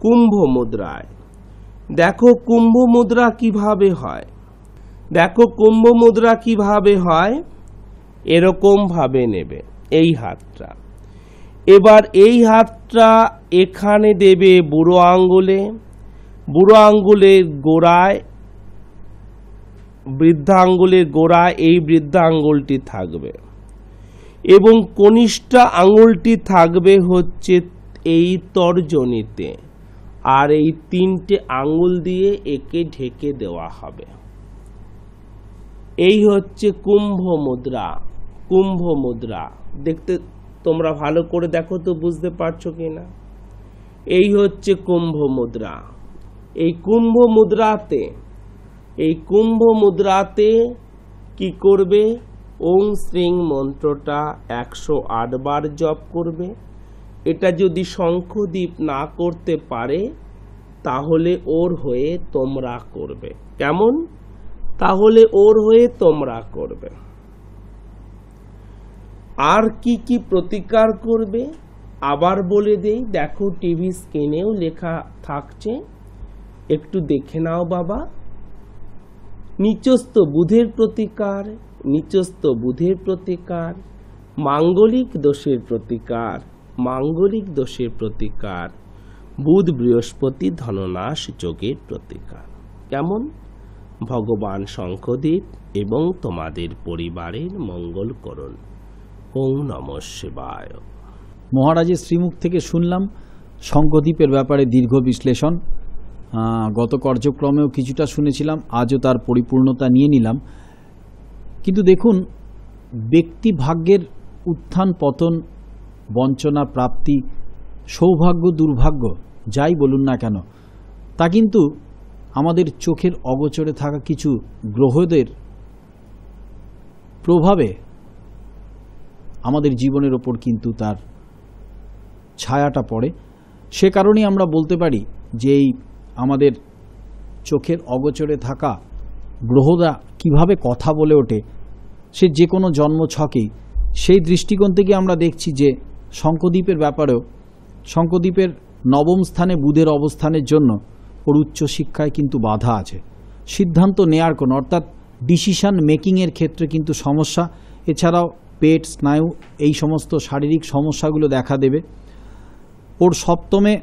কুম্ভ মুদ্রায়। দেখো কুম্ভ মুদ্রা কিভাবে হয়, দেখো কুম্ভ মুদ্রা কিভাবে হয়। এরকম ভাবে নেবে এই হাতটা। এবার এই হাতটা এখানে দেবে বুড়ো আঙ্গুলে, বুড়ো আঙ্গুলের গোড়ায়, বৃদ্ধা আঙ্গুলের গোড়ায় এই বৃদ্ধা আঙ্গুলটি থাকবে এবং কনিষ্ঠ আঙ্গুলটি থাকবে হচ্ছে এই তর্জনীতে। আর এই 3টে আঙ্গুল দিয়ে একে ঢেকে দেওয়া হবে। এই হচ্ছে কুম্ভ মুদ্রা। কুম্ভ মুদ্রা দেখতে তোমরা ভালো করে দেখো তো বুঝতে পারছো কিনা। এই হচ্ছে কুম্ভ মুদ্রা। এই কুম্ভ মুদ্রাতে কি করবে? ওং শ্রীং মন্ত্রটা 108 বার জপ করবে। এটা যদি শঙ্খদ্বীপ না করতে পারে তাহলে ওর হয়ে তোমরা করবে। কেমন? তাহলে ওর হয়ে তোমরা করবে। আর কি কি প্রতিকার করবে আবার বলে দেই। দেখো টিভি স্ক্রিনেও লেখা থাকছে, একটু দেখে নাও বাবা। নিচস্থ বুধের প্রতিকার, নিচস্থ বুধের প্রতিকার, মাঙ্গলিক দোষের প্রতিকার, মাঙ্গলিক দোষের প্রতিকার, বুধ বৃহস্পতি ধননাশ যোগের প্রতিকার। কেমন? ভগবান শঙ্খদ্বীপ এবং তোমাদের পরিবারের মঙ্গল করুন। ওং নমঃ শিবায়। মহারাজের শ্রীমুখ থেকে শুনলাম শঙ্খদ্বীপের ব্যাপারে দীর্ঘ বিশ্লেষণ। গত কার্যক্রমেও কিছুটা শুনেছিলাম, আজও তার পরিপূর্ণতা নিয়ে নিলাম। কিন্তু দেখুন, ব্যক্তি ভাগ্যের উত্থান পতন, বঞ্চনা প্রাপ্তি, সৌভাগ্য দুর্ভাগ্য যাই বলুন না কেন, তা কিন্তু আমাদের চোখের অগোচরে থাকা কিছু গ্রহদের প্রভাবে আমাদের জীবনের ওপর কিন্তু তার ছায়াটা পড়ে। সে কারণেই আমরা বলতে পারি যে এই আমাদের চোখের অগোচরে থাকা গ্রহরা কিভাবে কথা বলে ওঠে সে যে কোনো জন্মছকেই। সেই দৃষ্টিকোণ থেকে আমরা দেখছি যে শঙ্খদ্বীপের ব্যাপারেও, শঙ্খদ্বীপের নবম স্থানে বুধের অবস্থানের জন্য ওর উচ্চশিক্ষায় কিন্তু বাধা আছে। সিদ্ধান্ত নেয়ার কোনো, অর্থাৎ ডিসিশন মেকিংয়ের ক্ষেত্রে কিন্তু সমস্যা। এছাড়াও পেট, স্নায়ু, এই সমস্ত শারীরিক সমস্যাগুলো দেখা দেবে। ওর সপ্তমে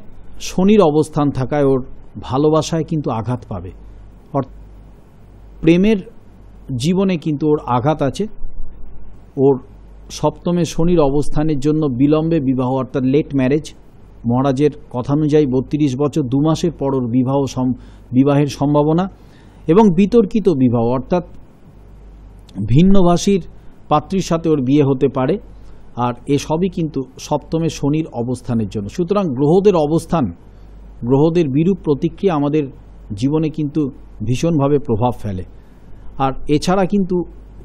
শনির অবস্থান থাকায় ওর ভালোবাসায় কিন্তু আঘাত পাবে। প্রেমের জীবনে কিন্তু ওর আঘাত আছে। ওর সপ্তমে শনির অবস্থানের জন্য বিলম্বে বিবাহ, অর্থাৎ লেট ম্যারেজ। মহারাজের কথানুযায়ী 32 বছর 2 মাসের পর ওর বিবাহের সম্ভাবনা, এবং বিতর্কিত বিবাহ, অর্থাৎ ভিন্নভাষীর পাত্রীর সাথে ওর বিয়ে হতে পারে। আর এসবই কিন্তু সপ্তমে শনির অবস্থানের জন্য। সুতরাং গ্রহদের অবস্থান, গ্রহদের বিরূপ প্রতিক্রিয়া আমাদের জীবনে কিন্তু ভীষণভাবে প্রভাব ফেলে। আর এছাড়া কিন্তু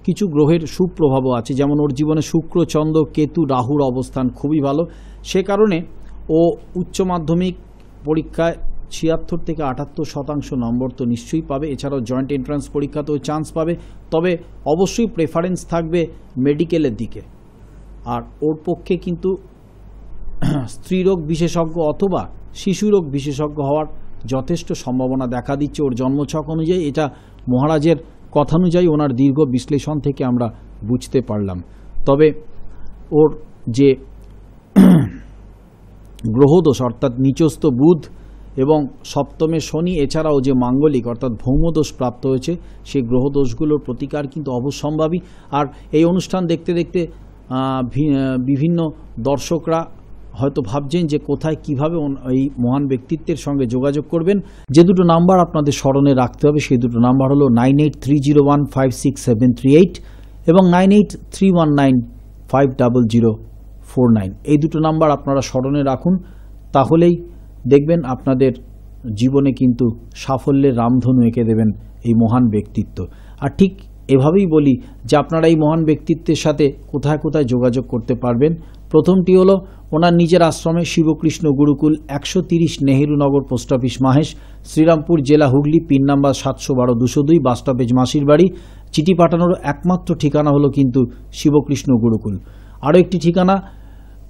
কিছু গ্রহের সুপ্রভাবও আছে, যেমন ওর জীবনে শুক্র, চন্দ্র, কেতু, রাহুর অবস্থান খুবই ভালো। সে কারণে ও উচ্চ মাধ্যমিক পরীক্ষায় 76 থেকে 78% নম্বর তো নিশ্চয়ই পাবে। এছাড়াও জয়েন্ট এন্ট্রান্স পরীক্ষাতেও চান্স পাবে, তবে অবশ্যই প্রেফারেন্স থাকবে মেডিকেলের দিকে। আর ওর পক্ষে কিন্তু স্ত্রীরোগ বিশেষজ্ঞ অথবা শিশুরোগ বিশেষজ্ঞ হওয়ার যথেষ্ট সম্ভাবনা দেখা দিচ্ছে ওর জন্মছক অনুযায়ী। এটা মহারাজের কথানুযায়ী ওনার দীর্ঘ বিশ্লেষণ থেকে আমরা বুঝতে পারলাম। তবে ওর যে গ্রহদোষ, অর্থাৎ নিচস্থ বুধ এবং সপ্তমে শনি, এছাড়াও যে মাঙ্গলিক অর্থাৎ ভৌমদোষ প্রাপ্ত হয়েছে, সেই গ্রহদোষগুলোর প্রতিকার কিন্তু অবশ্যম্ভাবী। আর এই অনুষ্ঠান দেখতে দেখতে বিভিন্ন দর্শকরা হয়তো ভাবছেন যে কোথায় কিভাবে এই মহান ব্যক্তিত্বের সঙ্গে যোগাযোগ করবেন। যে দুটো নাম্বার আপনাদের স্মরণে রাখতে হবে সেই দুটো নাম্বার হলো 9830156738 এবং 9831950049। এই দুটো নাম্বার আপনারা স্মরণে রাখুন, তাহলেই দেখবেন আপনাদের জীবনে কিন্তু সাফল্যের রামধনু এঁকে দেবেন এই মহান ব্যক্তিত্ব। আর ঠিক এভাবেই বলি যে আপনারা এই মহান ব্যক্তিত্বের সাথে কোথায় কোথায় যোগাযোগ করতে পারবেন। প্রথমটি হলো ওনার নিজের আশ্রমে শিবকৃষ্ণ গুরুকুল, 130 নেহেরুনগর, পোস্ট অফিস মাহেশ, শ্রীরামপুর জেলা, Hooghly, pin number 712-202, bus stoppage মাসির বাড়ি। চিঠি পাঠানোর একমাত্র ঠিকানা হলো কিন্তু শিবকৃষ্ণ গুরুকুল। আরও একটি ঠিকানা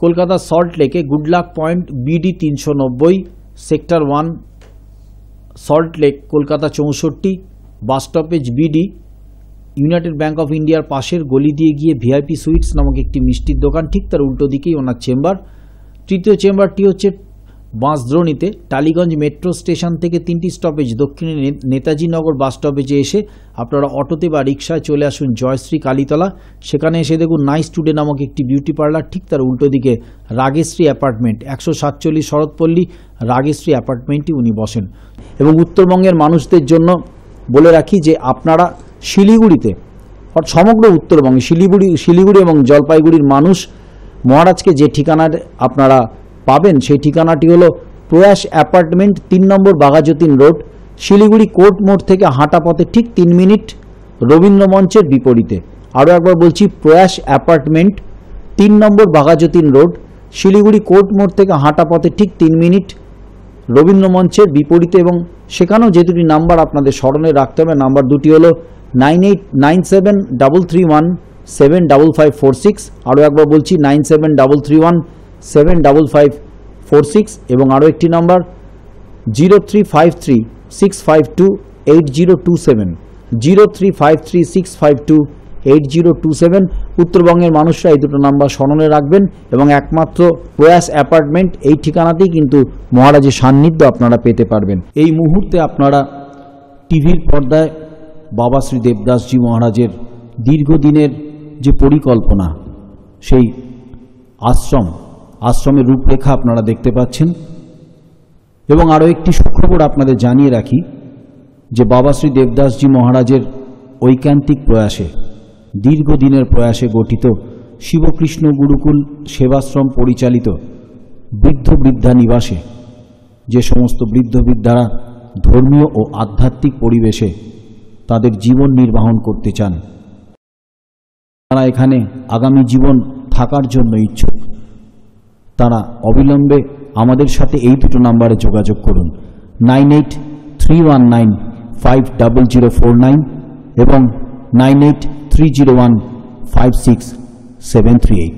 কলকাতা সল্ট লেকে, Goodluck point, BD 390, sector 1, salt lake, Kolkata 64, bus stoppage BD, United bank of ইন্ডিয়ার পাশের গলি দিয়ে গিয়ে VIP সুইটস নামক একটি মিষ্টির দোকান, ঠিক তার উল্টো দিকেই ওনার চেম্বার। তৃতীয় চেম্বারটি হচ্ছে বাঁশদ্রোণীতে, টালিগঞ্জ মেট্রো স্টেশন থেকে 3টি স্টপেজ দক্ষিণে নেতাজি নগর বাস স্টপেজে এসে আপনারা অটোতে বা রিক্সায় চলে আসুন জয়শ্রী কালীতলা। সেখানে এসে দেখুন নাইস টুডে নামক একটি বিউটি পার্লার, ঠিক তার উল্টো দিকে রাগেশ্রী অ্যাপার্টমেন্ট, 147 শরৎপল্লী রাগেশ্রী অ্যাপার্টমেন্টটি উনি বসেন। এবং উত্তরবঙ্গের মানুষদের জন্য বলে রাখি যে আপনারা শিলিগুড়িতে, সমগ্র উত্তরবঙ্গে শিলিগুড়ি এবং জলপাইগুড়ির মানুষ মহারাজকে যে ঠিকানার আপনারা পাবেন সেই ঠিকানাটি হলো প্রয়াস অ্যাপার্টমেন্ট, 3 নম্বর বাঘাযতীন রোড, শিলিগুড়ি কোর্ট মোড় থেকে হাঁটা পথে ঠিক 3 মিনিট, রবীন্দ্র মঞ্চের বিপরীতে। আরও একবার বলছি, প্রয়াস অ্যাপার্টমেন্ট, 3 নম্বর বাঘাযতীন রোড, শিলিগুড়ি কোর্ট মোড় থেকে হাঁটা পথে ঠিক 3 মিনিট, রবীন্দ্র মঞ্চের বিপরীতে। এবং সেখানেও যে দুটি নাম্বার আপনাদের স্মরণে রাখতে হবে, নাম্বার দুটি হলো 989733175546। আরও একবার বলছি 9733175546। এবং আরও একটি নাম্বার 0353652827, 0353652827। উত্তরবঙ্গের মানুষরা এই দুটো নাম্বার স্মরণে রাখবেন এবং একমাত্র প্রয়াস অ্যাপার্টমেন্ট এই ঠিকানাতেই কিন্তু মহারাজের সান্নিধ্য আপনারা পেতে পারবেন। এই মুহূর্তে আপনারা টিভির পর্দায় বাবা শ্রী দেবদাসজি মহারাজের দীর্ঘদিনের যে পরিকল্পনা, সেই আশ্রমের রূপরেখা আপনারা দেখতে পাচ্ছেন। এবং আরও একটি সুখবর আপনাদের জানিয়ে রাখি যে বাবা শ্রী দেবদাসজি মহারাজের ঐকান্তিক প্রয়াসে দীর্ঘদিনের প্রয়াসে গঠিত শিবকৃষ্ণ গুরুকুল সেবাশ্রম পরিচালিত বৃদ্ধ বৃদ্ধা নিবাসে যে সমস্ত বৃদ্ধ বৃদ্ধারা ধর্মীয় ও আধ্যাত্মিক পরিবেশে তাদের জীবন নির্বাহন করতে চান, তারা এখানে আগামী জীবন থাকার জন্য ইচ্ছুক, তারা অবিলম্বে আমাদের সাথে এই দুটো নাম্বারে যোগাযোগ করুন, 9831950049 এবং 9830156738।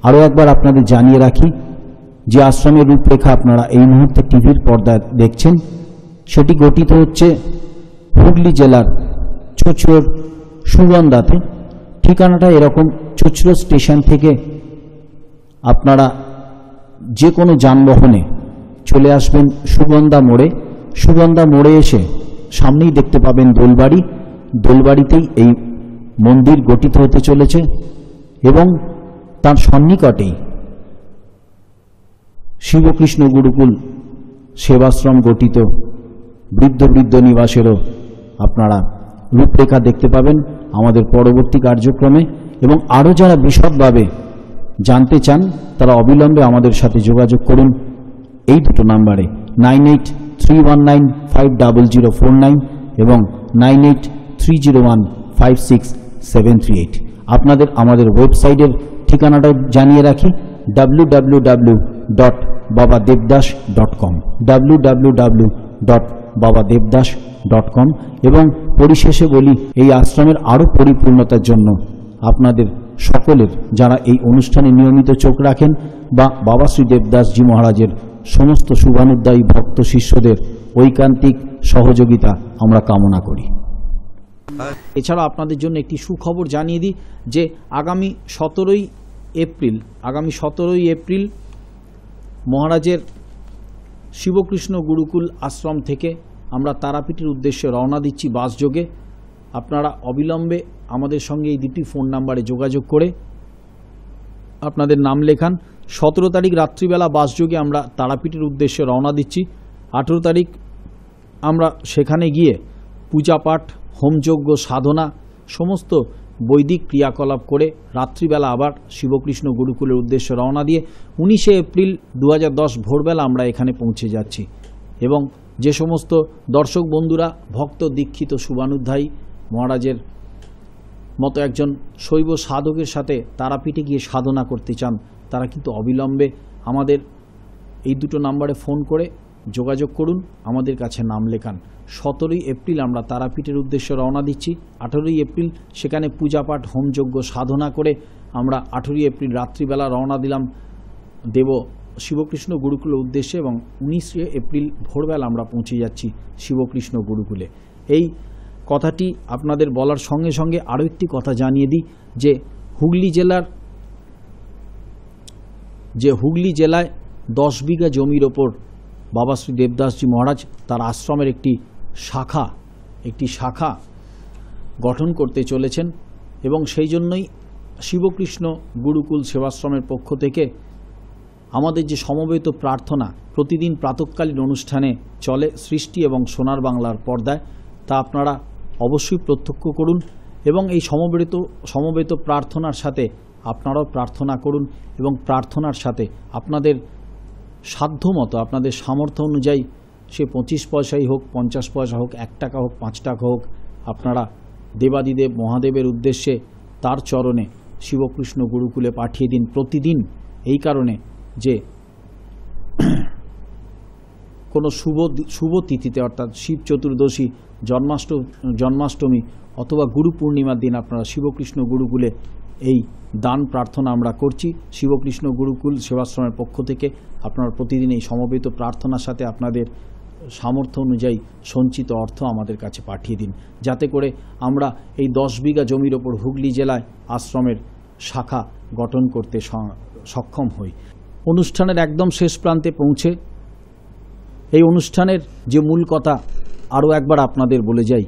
আরও একবার আপনাদের জানিয়ে রাখি, যে আশ্রমের রূপরেখা আপনারা এই মুহূর্তে টিভির পর্দায় দেখছেন সেটি গঠিত হচ্ছে হুগলি জেলার চুঁচুড়ার সুগন্ধাতে। ঠিকানাটা এরকম, চুঁচুড়া স্টেশন থেকে আপনারা যে কোনো যানবাহনে চলে আসবেন সুগন্ধা মোড়ে। সুগন্ধা মোড়ে এসে সামনেই দেখতে পাবেন দোলবাড়ি, দোলবাড়িতেই এই মন্দির গঠিত হতে চলেছে এবং তার সন্নিকটেই শিবকৃষ্ণ গুরুকুল সেবাশ্রম গঠিত বৃদ্ধ বৃদ্ধ নিবাসেরও আপনারা রূপরেখা দেখতে পাবেন আমাদের পরবর্তী কার্যক্রমে। এবং আরও যারা বিশদভাবে জানতে চান তারা অবিলম্বে আমাদের সাথে যোগাযোগ করুন এই দুটো নাম্বারে, 9831950049 এবং 9830156738। আপনাদের আমাদের ওয়েবসাইটের ঠিকানাটা জানিয়ে রাখি, www.babadevdas.com, www.babadevdas.com। এবং পরিশেষে বলি, এই আশ্রমের আরও পরিপূর্ণতার জন্য আপনাদের সকলের, যারা এই অনুষ্ঠানে নিয়মিত চোখ রাখেন, বা বাবা শ্রী দেবদাসজি মহারাজের সমস্ত শুভানুদ্দায়ী ভক্ত শিষ্যদের ঐকান্তিক সহযোগিতা আমরা কামনা করি। এছাড়া আপনাদের জন্য একটি সুখবর জানিয়ে দিই যে আগামী 17ই এপ্রিল মহারাজের শিবকৃষ্ণ গুরুকুল আশ্রম থেকে আমরা তারাপীঠের উদ্দেশ্যে রওনা দিচ্ছি বাসযোগে। আপনারা অবিলম্বে আমাদের সঙ্গে এই দুটি ফোন নাম্বারে যোগাযোগ করে আপনাদের নাম লেখান। 17 তারিখ রাত্রিবেলা বাসযোগে আমরা তারাপীঠের উদ্দেশ্যে রওনা দিচ্ছি। 18 তারিখ আমরা সেখানে গিয়ে পূজাপাঠ, হোমযজ্ঞ, সাধনা, সমস্ত বৈদিক ক্রিয়াকলাপ করে রাত্রিবেলা আবার শিবকৃষ্ণ গুরুকুলের উদ্দেশ্যে রওনা দিয়ে 19শে এপ্রিল 2010 ভোরবেলা আমরা এখানে পৌঁছে যাচ্ছি। এবং যে সমস্ত দর্শক বন্ধুরা ভক্ত দীক্ষিত শুভানুধ্যায়ী মহারাজের মতো একজন শৈব সাধকের সাথে তারাপীঠে গিয়ে সাধনা করতে চান, তারা কিন্তু অবিলম্বে আমাদের এই দুটো নাম্বারে ফোন করে যোগাযোগ করুন, আমাদের কাছে নাম লেখান। 17ই এপ্রিল আমরা তারাপীঠের উদ্দেশ্যে রওনা দিচ্ছি। 18ই এপ্রিল সেখানে পূজাপাঠ, হোমযজ্ঞ, সাধনা করে আমরা 18ই এপ্রিল রাত্রিবেলা রওনা দেব শিবকৃষ্ণ গুরুকুলের উদ্দেশ্যে এবং 19শে এপ্রিল ভোরবেলা আমরা পৌঁছে যাচ্ছি শিবকৃষ্ণ গুরুকুলে। এই কথাটি আপনাদের বলার সঙ্গে সঙ্গে আরও একটি কথা জানিয়ে দিই যে হুগলি জেলায় 10 বিঘা জমির ওপর বাবা শ্রী দেবদাসজি মহারাজ তার আশ্রমের একটি শাখা গঠন করতে চলেছেন এবং সেই জন্যই শিবকৃষ্ণ গুরুকুল সেবাশ্রমের পক্ষ থেকে আমাদের যে সমবেত প্রার্থনা প্রতিদিন প্রাতঃকালীন অনুষ্ঠানে চলে সৃষ্টি এবং সোনার বাংলার পর্দায়, তা আপনারা অবশ্যই প্রত্যক্ষ করুন এবং এই সমবেত প্রার্থনার সাথে আপনারাও প্রার্থনা করুন এবং প্রার্থনার সাথে আপনাদের সাধ্যমতো, আপনাদের সামর্থ্য অনুযায়ী, সে 25 পয়সাই হোক, 50 পয়সা হোক, 1 টাকা হোক, 5 টাকা হোক, আপনারা দেবাদিদেব মহাদেবের উদ্দেশ্যে তার চরণে শিবকৃষ্ণ গুরুকুলে পাঠিয়ে দিন প্রতিদিন। এই কারণে যে কোনো শুভ তিথিতে, অর্থাৎ শিব চতুর্দশী, জন্মাষ্টমী অথবা গুরু পূর্ণিমার দিন আপনারা শিবকৃষ্ণ গুরুকুলে এই দান প্রার্থনা আমরা করছি। শিবকৃষ্ণ গুরুকুল সেবাশ্রমের পক্ষ থেকে আপনারা প্রতিদিন এই সমবেত প্রার্থনার সাথে আপনাদের সামর্থ্য অনুযায়ী সঞ্চিত অর্থ আমাদের কাছে পাঠিয়ে দিন, যাতে করে আমরা এই 10 বিঘা জমির ওপর হুগলি জেলায় আশ্রমের শাখা গঠন করতে সক্ষম হই। অনুষ্ঠানের একদম শেষ প্রান্তে পৌঁছে এই অনুষ্ঠানের যে মূল কথা আরও একবার আপনাদের বলে যাই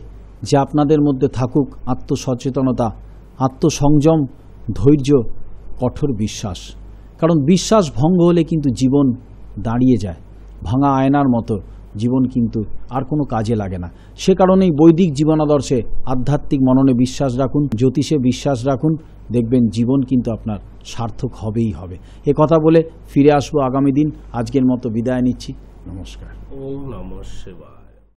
যে আপনাদের মধ্যে থাকুক আত্মসচেতনতা, আত্মসংযম, ধৈর্য, কঠোর বিশ্বাস। কারণ বিশ্বাস ভঙ্গ হলে কিন্তু জীবন দাঁড়িয়ে যায়, ভাঙা আয়নার মতো জীবন কিন্তু আর কোনো কাজে লাগে না। সে কারণেই বৈদিক জীবনাদর্শে আধ্যাত্মিক মননে বিশ্বাস রাখুন, জ্যোতিষে বিশ্বাস রাখুন, দেখবেন জীবন কিন্তু আপনার সার্থক হবেই হবে। এ কথা বলে ফিরে আসবো আগামী দিন। আজকের মতো বিদায় নিচ্ছি। নমস্কার। ওম নমঃ শিবায়।